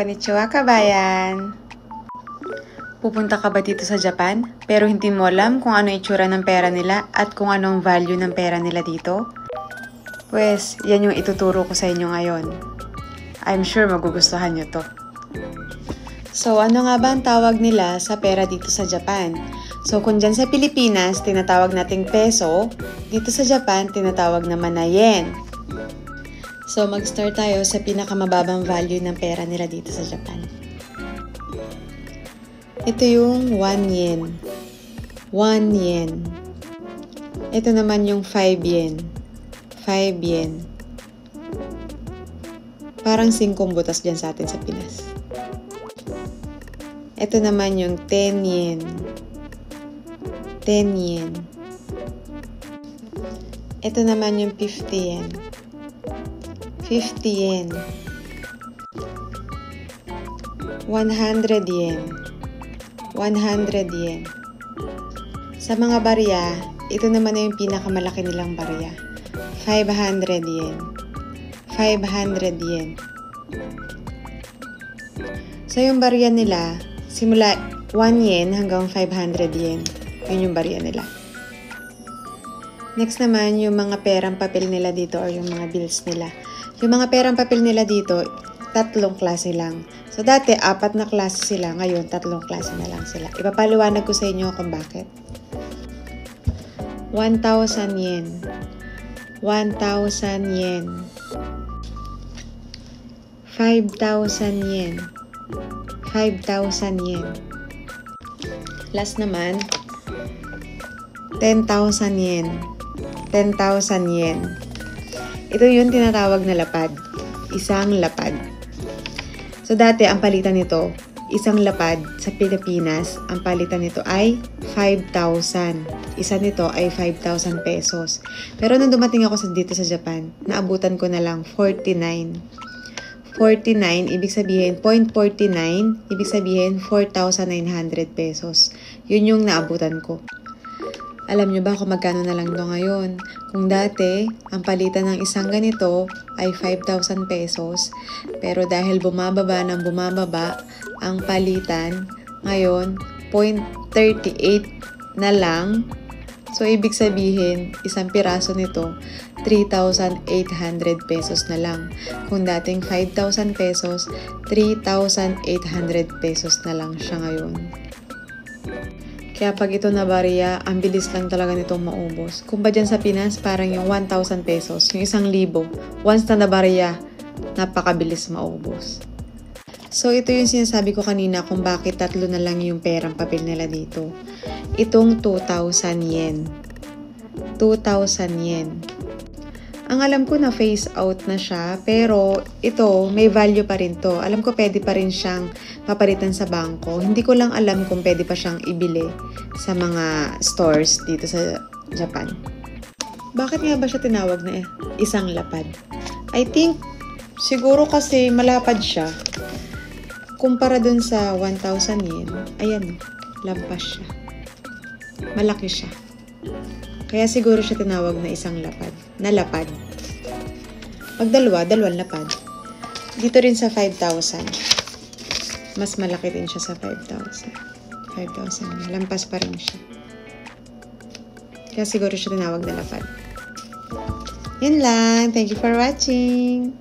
Konnichiwa, kabayan! Pupunta ka ba dito sa Japan, pero hindi mo alam kung ano itsura ng pera nila at kung anong value ng pera nila dito? Pues, yan yung ituturo ko sa inyo ngayon. I'm sure magugustuhan nyo to. So, ano nga ba ang tawag nila sa pera dito sa Japan? So, kung dyan sa Pilipinas, tinatawag nating peso, dito sa Japan, tinatawag naman na yen. So, mag-start tayo sa pinakamababang value ng pera nila dito sa Japan. Ito yung 1 yen. 1 yen. Ito naman yung 5 yen. 5 yen. Parang 5 butas dyan sa atin sa Pinas. Ito naman yung 10 yen. 10 yen. Ito naman yung 50 yen. 50 yen. 100 yen. 100 yen. Sa mga barya, ito naman na yung pinakamalaki nilang barya. 500 yen. 500 yen. So yung barya nila, simula 1 yen hanggang 500 yen. Yun yung barya nila. Next naman, yung mga perang papel nila dito or yung mga bills nila. Yung mga perang papel nila dito, 3 klase lang. So dati, 4 na klase sila. Ngayon, 3 klase na lang sila. Ipapaliwanag ko sa inyo kung bakit. 1,000 yen. 1,000 yen. 5,000 yen. 5,000 yen. Last naman, 10,000 yen. 10,000 yen. Ito yung tinatawag na lapad. Isang lapad. So dati, ang palitan nito, isang lapad sa Pilipinas, ang palitan nito ay 5,000. Isa nito ay 5,000 pesos. Pero nung dumating ako dito sa Japan, naabutan ko na lang 49. 49, ibig sabihin, 0.49, ibig sabihin 4,900 pesos. Yun yung naabutan ko. Alam nyo ba kung magkano na lang ito ngayon? Kung dati, ang palitan ng isang ganito ay 5,000 pesos. Pero dahil bumababa ng bumababa, ang palitan ngayon 0.38 na lang. So, ibig sabihin, isang piraso nito, 3,800 pesos na lang. Kung dating 5,000 pesos, 3,800 pesos na lang siya ngayon. Kaya pag ito na barya, ang bilis lang talaga nitong maubos. Kung ba dyan sa Pinas, parang yung 1,000 pesos, yung 1,000, once na barya, napakabilis maubos. So ito yung sinasabi ko kanina kung bakit 3 na lang yung perang papel nila dito. Itong 2,000 yen. 2,000 yen. Ang alam ko na phase out na siya, pero ito, may value pa rin to. Alam ko pwede pa rin siyang papalitan sa bangko. Hindi ko lang alam kung pwede pa siyang ibili sa mga stores dito sa Japan. Bakit nga ba siya tinawag na isang lapad? I think, siguro kasi malapad siya. Kumpara dun sa 1,000 yen, ayan, lampas siya. Malaki siya. Kaya siguro siya tinawag na isang lapad. Na lapad. Pag dalawang lapad. Dito rin sa 5,000. Mas malaki din siya sa 5,000. 5,000. Lampas pa rin siya. Kaya siguro siya tinawag na lapad. Yun lang. Thank you for watching.